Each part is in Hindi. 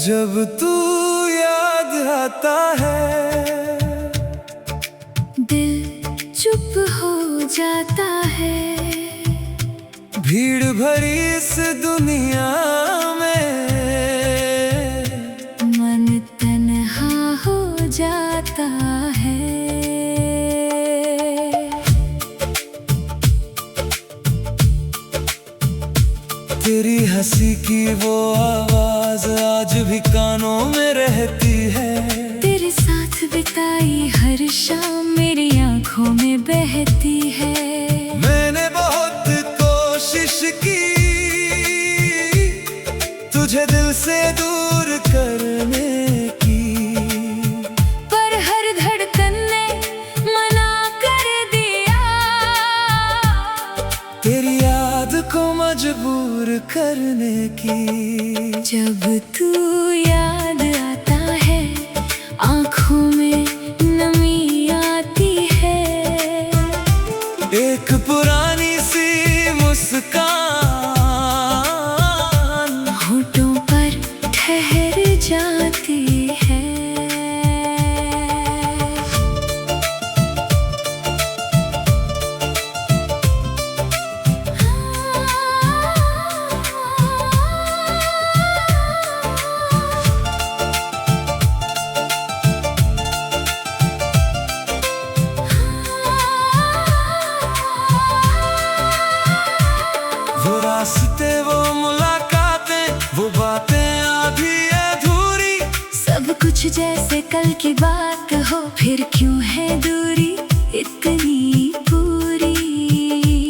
जब तू याद आता है दिल चुप हो जाता है। भीड़ भरी इस दुनिया में मन तन्हा हो जाता है। तेरी हंसी की वो आवाज आज भी कानों में रहती है। तेरे साथ बिताई हर शाम मेरी आंखों में बहती है। मैंने बहुत कोशिश की तुझे दिल से दूर करने की, पर हर धड़कन ने मना कर दिया। तेरी याद को मजबूर करने की। जब तू याद आता है आंखों में नमी आती है। एक पुरानी सी मुस्कान होठों पर ठहर जाती है। वो रास्ते, वो मुलाकातें, वो बातें आधी अधूरी। सब कुछ जैसे कल की बात हो, फिर क्यों है दूरी इतनी पूरी।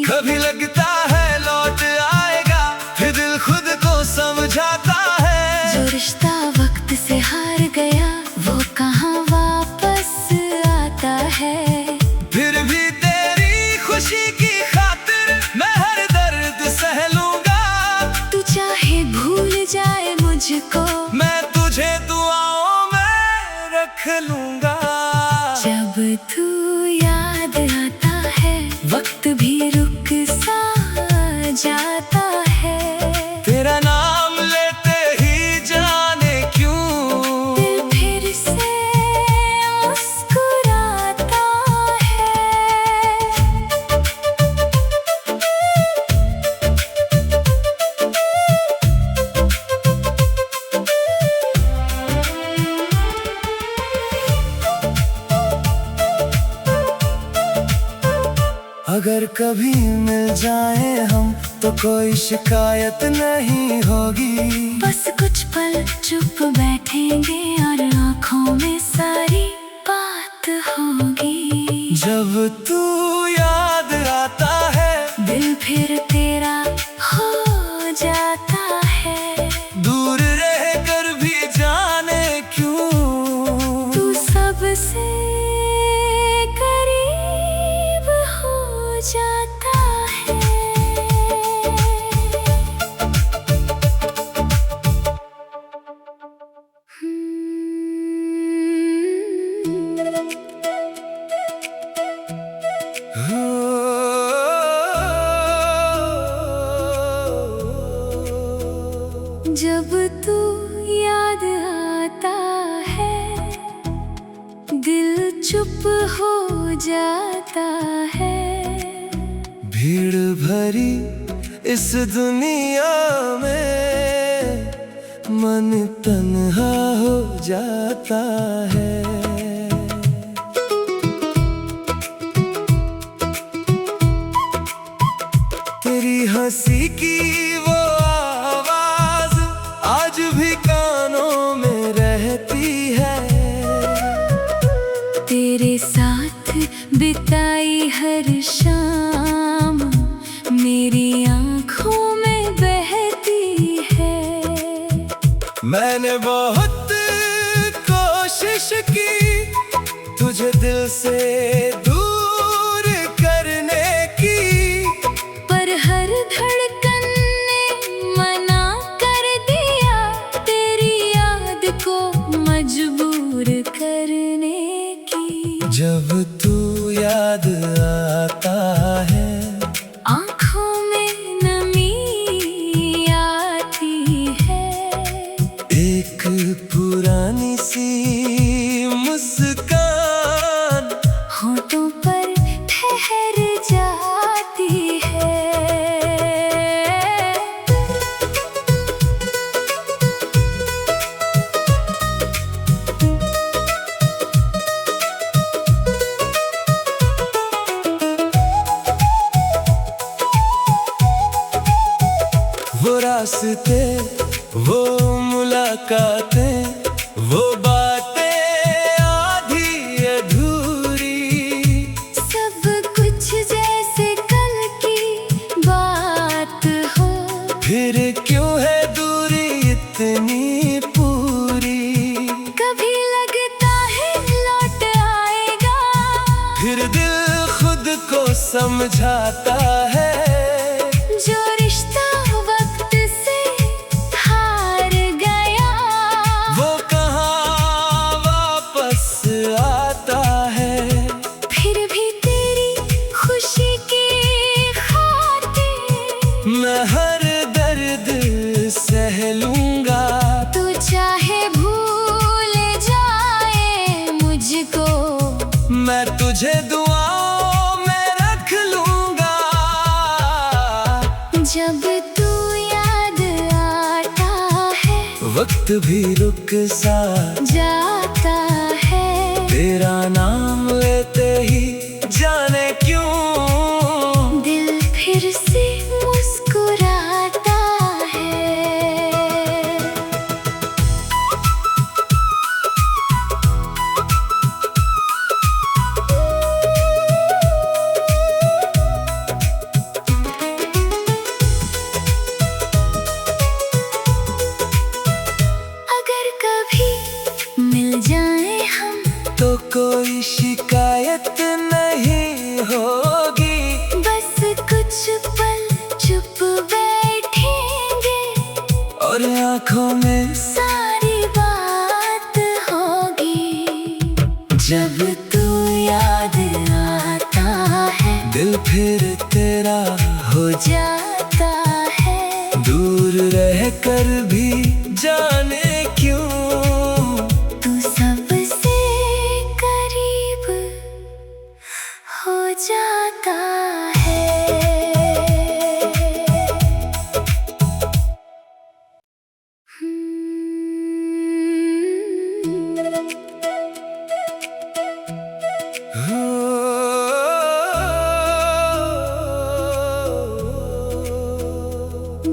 कभी लगता है लौट आएगा, फिर दिल खुद को समझाता है। जो रिश्ता वक्त से हार गया वो कहाँ वापस आता है। फिर भी तेरी खुशी की खातिर मैं हर दर्द सह लूंगा। तू चाहे भूल जाए मुझको, मैं तुझे दुआओं में रख लूंगा। जब तू याद आता है वक्त भी रुक सा जाता है। तेरा नाम लेते ही जाने क्यों दिल फिर से मुस्कुराता है। अगर कभी मिल जाए हम तो कोई शिकायत नहीं होगी। बस कुछ पल चुप बैठेंगे और आंखों में सारी बात होगी। जब तू याद आता है दिल फिर तेरा हो जाता है। दूर रह कर भी जाने क्यों तू सबसे करीब हो जाता है। जब तू याद आता है दिल चुप हो जाता है। भीड़ भरी इस दुनिया में मन तन्हा हो जाता है। तेरी हंसी की वो आवाज आज भी कानों में रहती है। तेरे साथ बिताई हर शाम मेरी आंखों में बहती है। मैंने बहुत कोशिश की तुझे दिल से दूर करने की, पर हर धड़कन ने मना कर दिया। तेरी याद को मजबूर करने की। जब तू याद आता है आंखों में नमी आती है। एक सी मुस्कान होठों पर ठहर जाती है। वो रास्ते, वो मुलाकातें, वो बातें आधी अधूरी, सब कुछ जैसे कल की बात हो। फिर क्यों है दूरी इतनी पूरी? कभी लगता है लौट आएगा, फिर दिल खुद को समझाता है। जो रिश्ता वक्त से हार गया, वो कहाँ वापस आता है? फिर भी तेरी खुशी की खातिर मैं हर दर्द सह लूंगा। तू चाहे भूल जाए मुझको, मैं तुझे दुआओं में रख लूंगा। जब तू याद आता है, वक्त भी रुक सा जाता है। तेरा नाम लेते ही जाने क्यों दिल फिर से मुस्कुराता है। अगर कभी मिल जाए हम, तो कोई शिकायत नहीं होगी। बस कुछ पल चुप बैठेंगे और आंखों में सारी बात होगी। जब तू याद आता है, दिल फिर तेरा हो जाता है। दूर रह कर भी जाने क्यों तू सबसे करीब हो जाता है।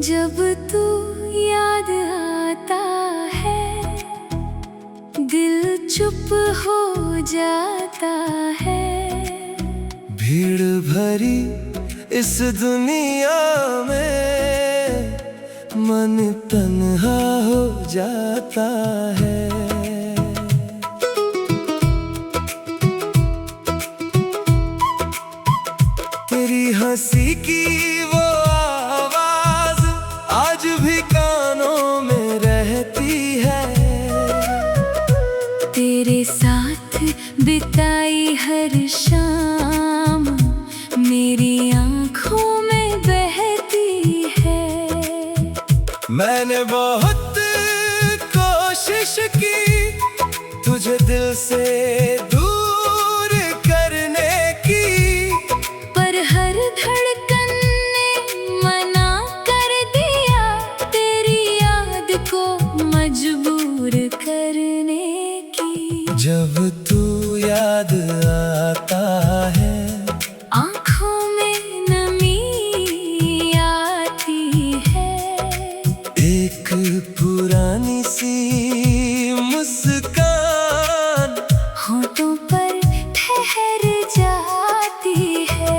जब तू याद आता है, दिल चुप हो जाता है। भीड़ भरी इस दुनिया में मन तन्हा हो जाता है। तेरी हंसी की वो आवाज आज भी कानों में रहती है। तेरे साथ बिताई हर शाम मेरी आंखों में बहती है। मैंने बहुत कोशिश की तुझे दिल से दूर करने की, पर हर धड़कन ने मना कर दिया तेरी याद को मजबूर करने की। जब तू याद आता है, आँखों में नमी आती है। एक पुरानी सी मुस्कान होठों पर ठहर जाती है।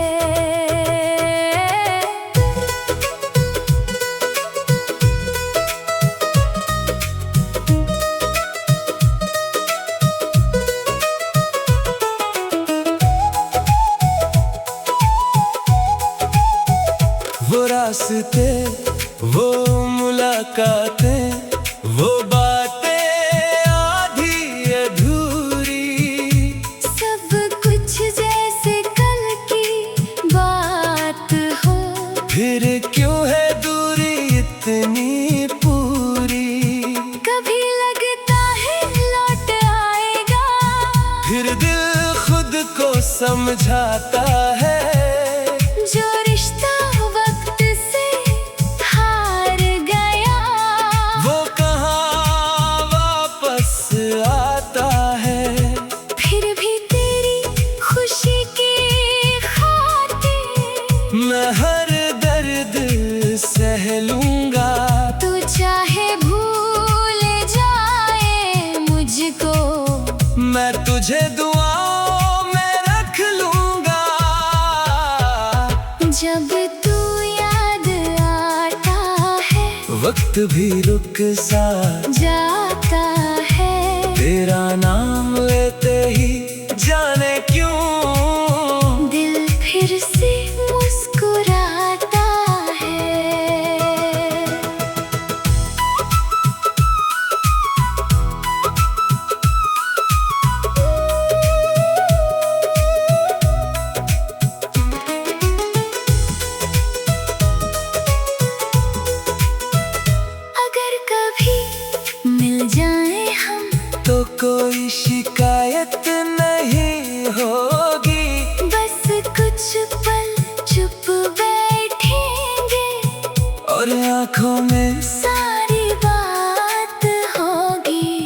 वो रास्ते, वो मुलाकातें, वो बातें आधी अधूरी, सब कुछ जैसे कल की बात हो। फिर क्यों है दूरी इतनी पूरी? कभी लगता है लौट फिर दिल खुद को समझाता है। जो रिश्ता वक्त से हार गया, वो कहाँ वापस आता है। फिर भी तेरी खुशी की खातिर मैं हर दर्द सह लूंगा। तू चाहे भूल जाए मुझको, मैं तुझे दुआओं में रख लूंगा। जब तू याद आता है, वक्त भी रुक सा जाता है। तेरा नाम लेते ही जाने क्यों दिल फिर से मुस्कुराता है। अगर कभी मिल जाए हम, तो कोई शिकायत नहीं होगी। बस कुछ पल चुप बैठेंगे और आंखों में सारी बात होगी।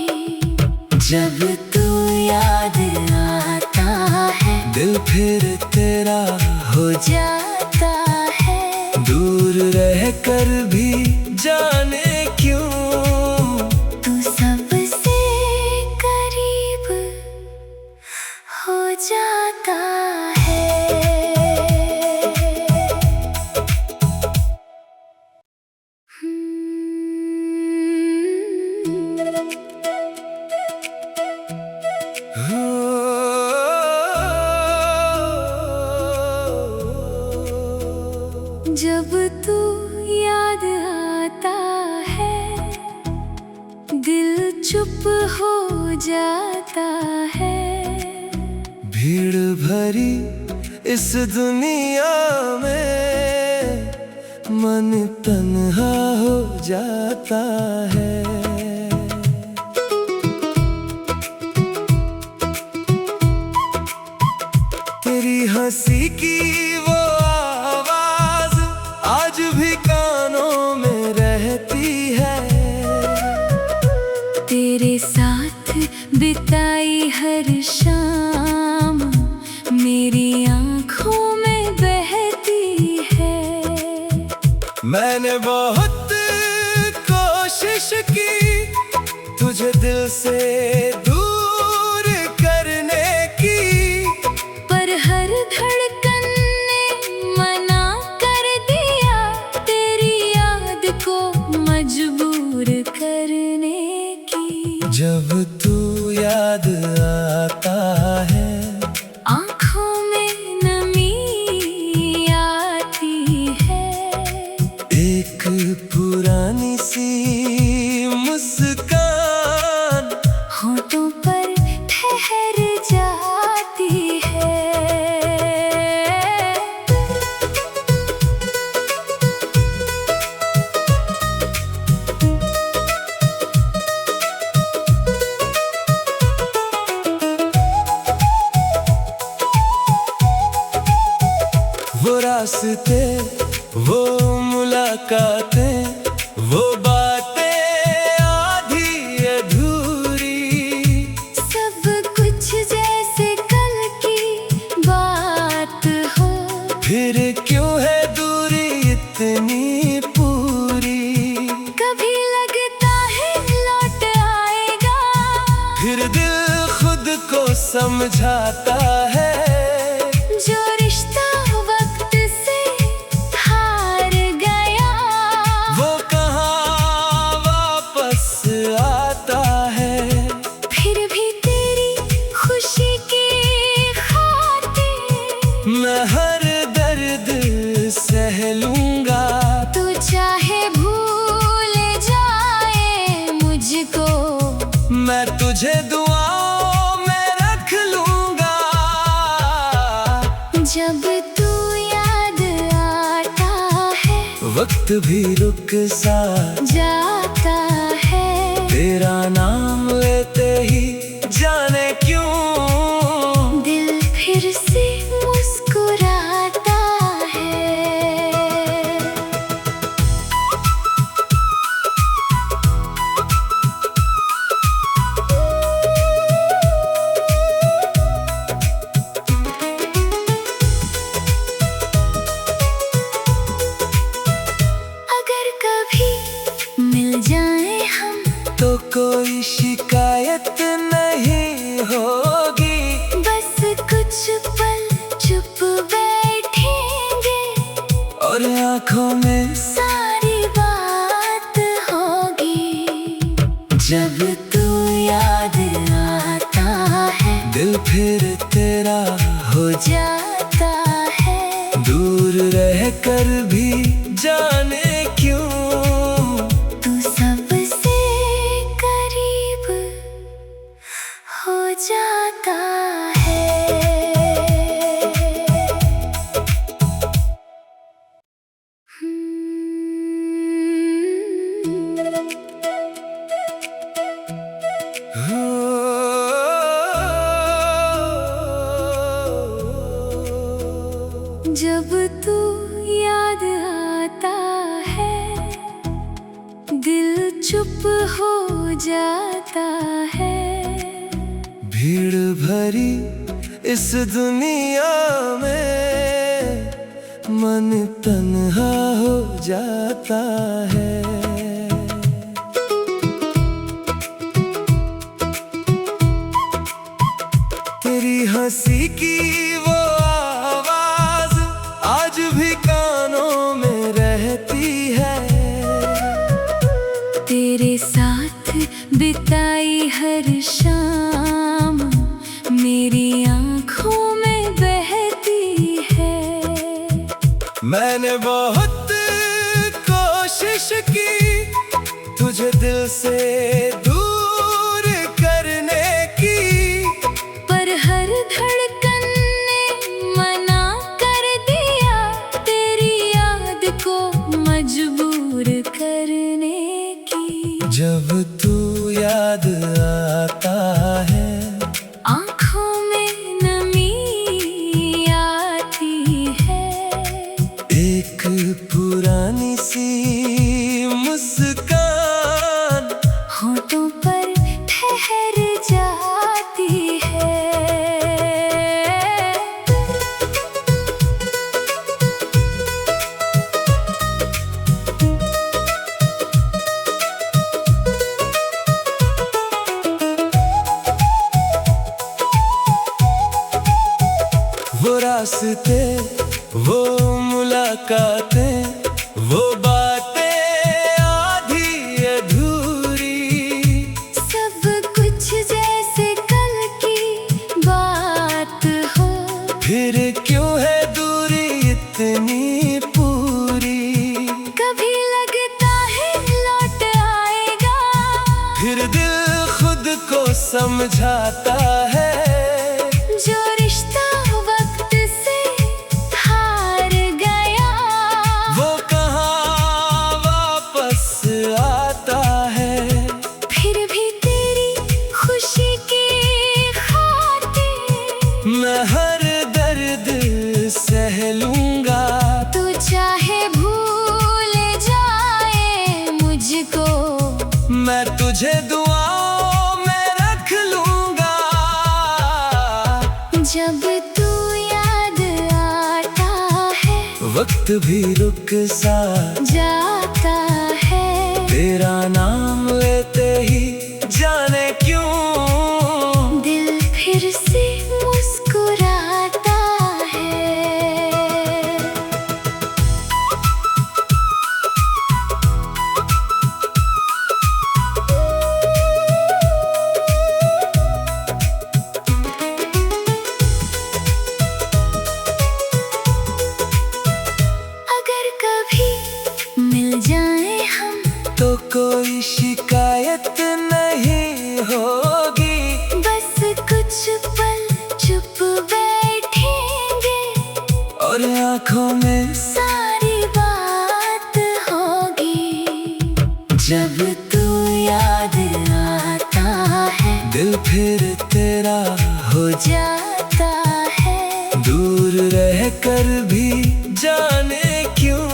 जब तू याद आता है, दिल फिर तेरा हो जाता है। दूर रह कर भी जाने क्यों तू सबसे करीब हो जाता है। जब तू याद आता है, दिल चुप हो जाता है। भीड़ भरी इस दुनिया में मन तन्हा हो जाता है। तेरी हंसी की वो आवाज आज भी कानों में रहती है। तेरे साथ बिताई हर शाम मेरी आंखों में बहती है। मैंने बहुत कोशिश की तुझे दिल से दूर करने की, पर हर धड़कन ने मना कर दिया तेरी याद को मजबूर करने की। जब तू याद आता है, आँखों में नमी आती है। एक पुरानी सी मुस्कान होठों पर ठहर जाती है। वो रास्ते, वो मुलाकातें, वो बातें आधी अधूरी। सब कुछ जैसे कल की बात हो, फिर क्यों है दूरी इतनी पूरी। कभी लगता है लौट आएगा, फिर दिल खुद को समझाता है। जो रिश्ता वक्त से हार गया, वो कहाँ वापस आता है। फिर भी तेरी खुशी की खातिर मैं हर दर्द सह लूंगा। तू चाहे भूल जाए मुझको, मैं तुझे दुआओं में रख लूंगा। जब तू याद आता है, वक्त भी रुक सा जाता है। तेरा नाम लेते ही जाने क्यों आँखों में सारी बात होगी। जब तू याद आता है दिल फिर तेरा हो जाता है। दूर रह कर भी जाने क्यों तू सबसे करीब हो जाता है। जब तू याद आता है दिल चुप हो जाता है। भीड़ भरी इस दुनिया में मन तन्हा हो जाता है। तेरी हंसी की वो आवाज आज भी कानों में रहती है। तेरे साथ बिताई हर शाम मेरी आँखों में बहती है। मैंने बहुत कोशिश की तुझे दिल से दूर करने की, पर हर धड़कन ने मना कर दिया तेरी याद को मजबूर करने की। जब तू याद आता है आँखों में नमी आती है। एक पुरानी सी मुस्कान होठों पर ठहर जाती है। वो रास्ते वो मुलाकातें वो बातें आधी अधूरी, सब कुछ जैसे कल की बात हो। फिर क्यों है दूरी इतनी पूरी। कभी लगता है लौट आएगा, फिर दिल खुद को समझाता है। जो रिश्ता वक्त से हार गया वो कहाँ वापस आता है। फिर भी तेरी खुशी की खातिर मैं हर दर्द सह लूंगा। तू चाहे भूल जाए मुझको, मैं तुझे दुआओं में रख लूंगा। जब तू याद आता है वक्त भी रुक सा जाता है। तेरा नाम लेते ही जाने क्यों दिल फिर से मुस्कुराता है। अगर कभी मिल जाए हम तो कोई शिकायत नहीं होगी। बस कुछ पल चुप बैठेंगे और आँखों में सारी बात होगी। जब तू याद आता है दिल फिर तेरा हो जाता है। दूर रह कर भी जाने क्यों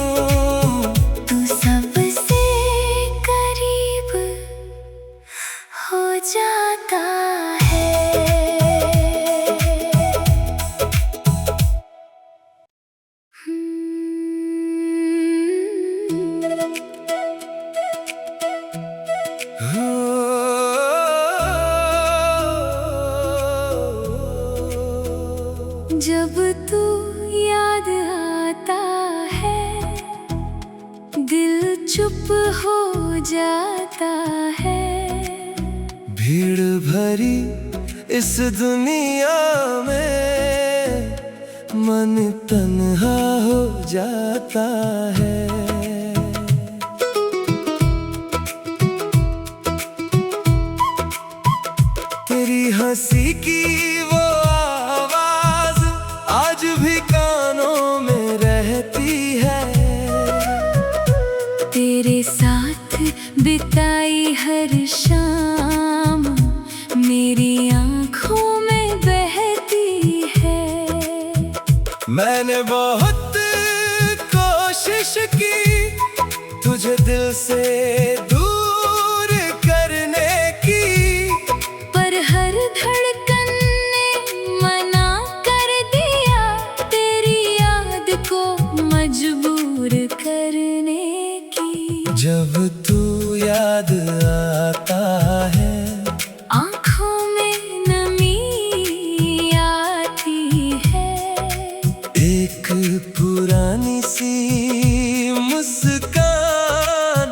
तू सबसे करीब हो जाता है। जब तू याद आता है चुप हो जाता है। भीड़ भरी इस दुनिया में मन तन्हा हो जाता है। तेरी हंसी की वो आवाज आज भी कानों में रहती है। तेरे साथ बिताई हर शाम मेरी आँखों में बहती है। मैंने बहुत कोशिश की तुझे दिल से दूर करने की, पर हर धड़कन ने मना कर दिया तेरी याद को मजबूर करने की। जब तू याद आता है आँखों में नमी आती है। एक पुरानी सी मुस्कान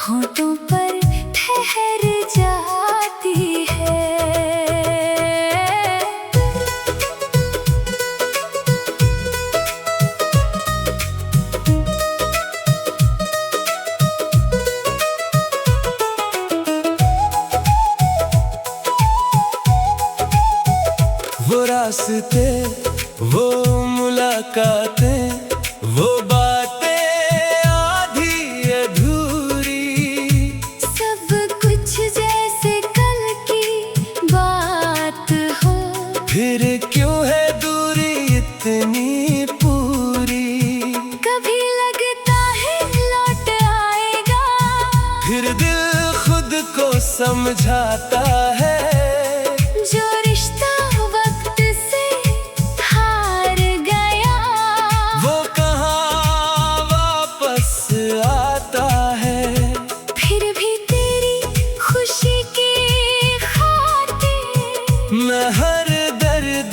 होठों पर ठहर जाती है। वो रास्ते, वो मुलाकातें, वो बातें आधी अधूरी, सब कुछ जैसे कल की बात हो। फिर क्यों है दूरी इतनी पूरी। कभी लगता है लौट आएगा, फिर दिल खुद को समझाता है। जो रिश्ता वक्त से हार गया, वो कहाँ वापस आता है। फिर भी तेरी खुशी की खातिर मैं हर दर्द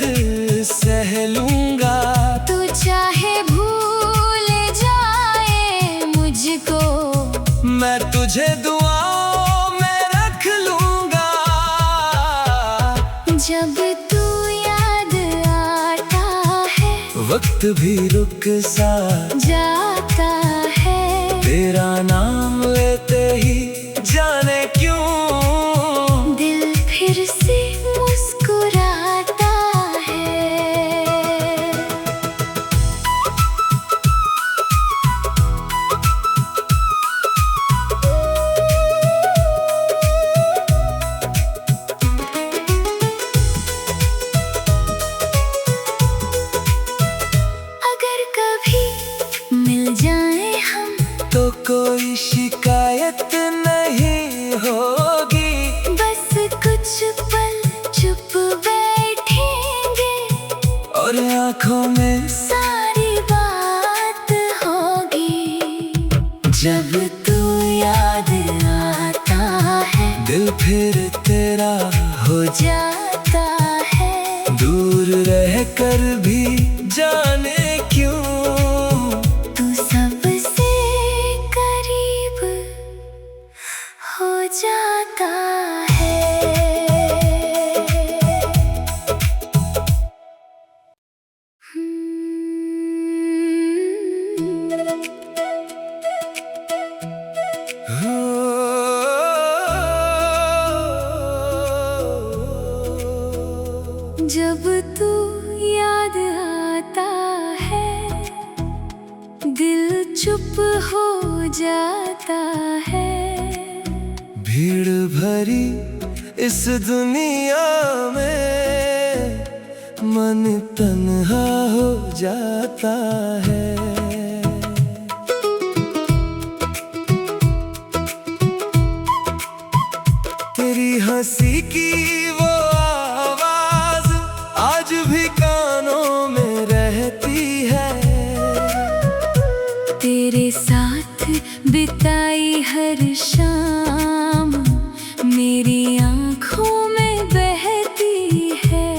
सह लूंगा। तू चाहे भूल जाए मुझको, मैं तुझे दुआओं में रख लूंगा। जब तू याद आता है वक्त भी रुक सा जाता है। तेरा नाम लेते ही जाने क्यों दिल फिर से मुस्कुराता है। अगर कभी मिल जाए हम तो कोई शिकायत नहीं होगी। बस कुछ पल चुप बैठेंगे और आंखों में सारी बात होगी। जब तू याद आता है दिल फिर तेरा हो जाता है। दूर रह कर भी जाने क्यों तू सबसे करीब हो जाता है। जब तू याद आता है दिल चुप हो जाता है। भीड़ भरी इस दुनिया में मन तन्हा हो जाता है। तेरी हंसी की वो आवाज आज भी कानों में रहती है। तेरे साथ बिताई हर शाम मेरी आँखों में बहती है।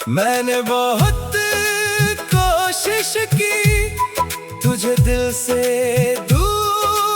मैंने बहुत कोशिश की तुझे दिल से दूर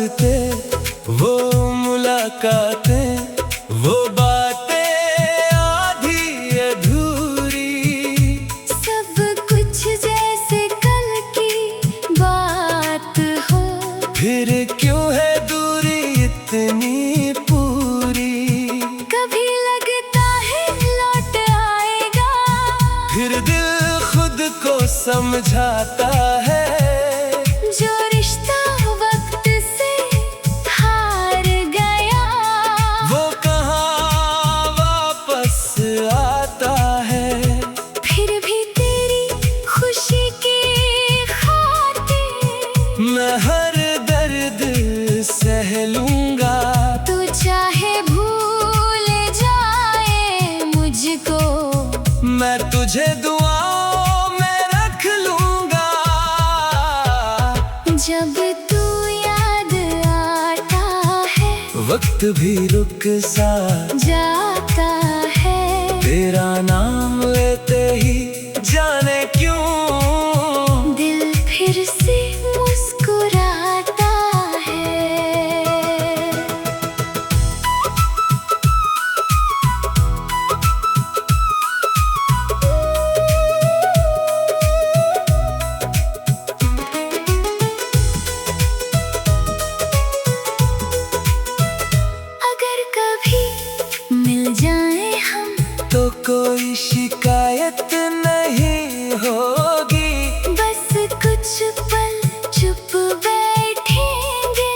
रास्ते, वो मुलाकातें, वो बातें आधी अधूरी, सब कुछ जैसे कल की बात हो। फिर क्यों है दूरी इतनी पूरी? कभी लगता है लौट आएगा, फिर दिल खुद को समझाता है। जो रिश्ता वक्त से हार गया, वो कहाँ वापस आता है? फिर भी तेरी खुशी की खातिर मैं हर दर्द सह लूंगा। तू चाहे भूल जाए मुझको, मैं तुझे दुआओं में रख लूंगा। जब तू याद आता है, वक्त भी रुक सा जाता है। तेरा नाम लेते ही जाने क्यों दिल फिर से मुस्कुराता है। अगर कभी मिल जाए हम, तो कोई शिकायत नहीं होगी। बस कुछ पल चुप बैठेंगे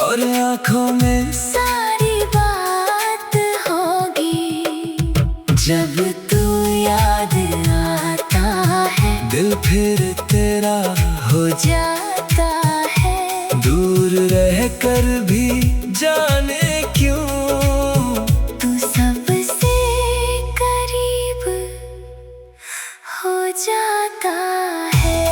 और आंखों में सारी बात होगी। जब तू याद आता है, दिल फिर तेरा हो जाता है। दूर रह कर भी जाने क्यों तू सबसे करीब हो जाता है।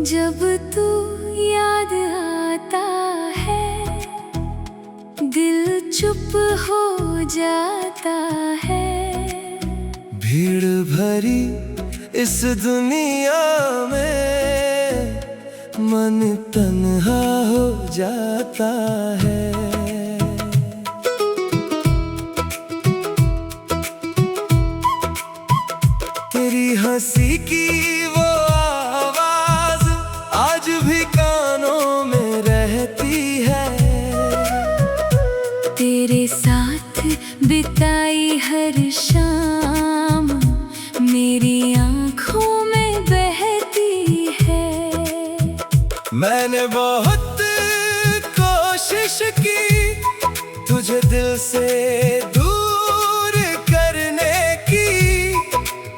जब तू याद आता है, दिल चुप हो जाता है। भीड़ भरी इस दुनिया में मन तन्हा हो जाता है। तेरी हंसी की वो आवाज आज भी कानों में रहती है। तेरे साथ बिताई हर शाम मेरी आँखों में बहती है। मैंने बहुत कोशिश की तुझे दिल से दूर करने की,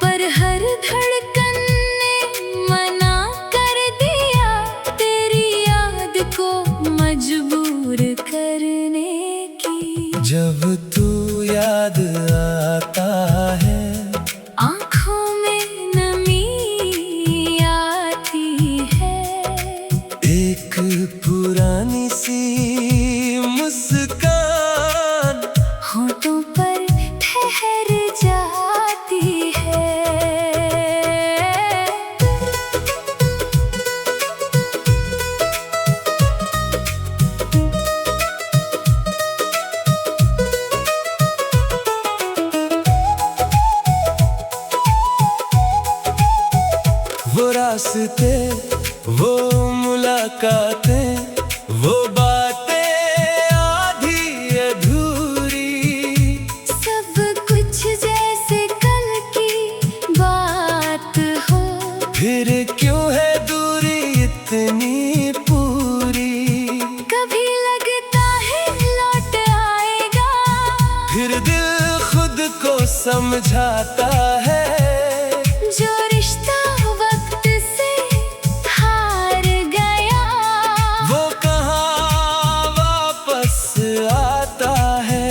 पर हर धड़कन ने मना कर दिया तेरी याद को मजबूर करने की। जब तू याद आता है, आँखों में नमी आती है। एक पुरानी सी मुस्कान होठों पर ठहर जाती है। वो रास्ते, वो मुलाकातें, वो बातें आधी अधूरी, सब कुछ जैसे कल की बात हो। फिर क्यों है दूरी इतनी पूरी? कभी लगता है लौट आएगा, फिर दिल खुद को समझाता है। जो रिश्ता वक्त से हार गया, वो कहाँ वापस आता है?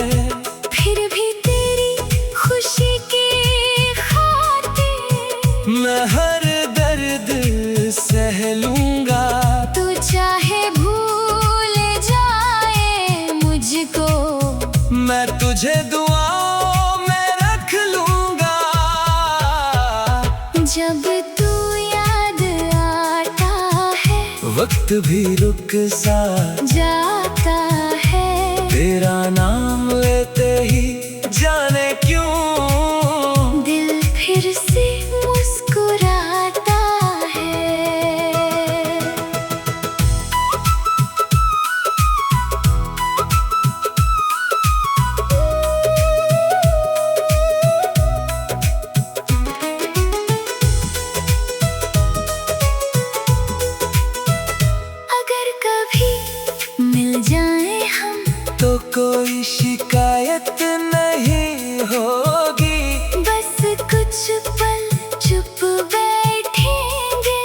फिर भी तेरी खुशी की खातिर मैं हर दर्द सह लूंगा। तू वक्त भी रुक सा जाता है, तेरा नाम लेते ही जाने क्यों दिल फिर से मुस्कुराता है। अगर कभी मिल जाए हम तो कोई शिकायत नहीं होगी, बस कुछ पल चुप बैठेंगे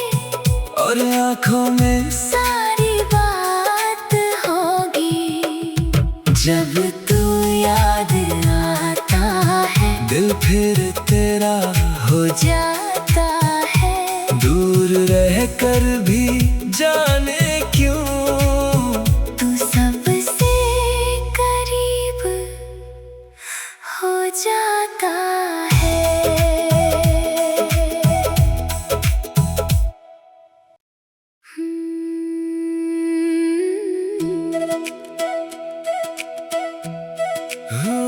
और आंखों में सारी बात होगी। जब तू याद आता है दिल फिर तेरा हो जाता है, दूर रह कर भी जाने क्यों तू सबसे करीब हो जाता है। हाँ।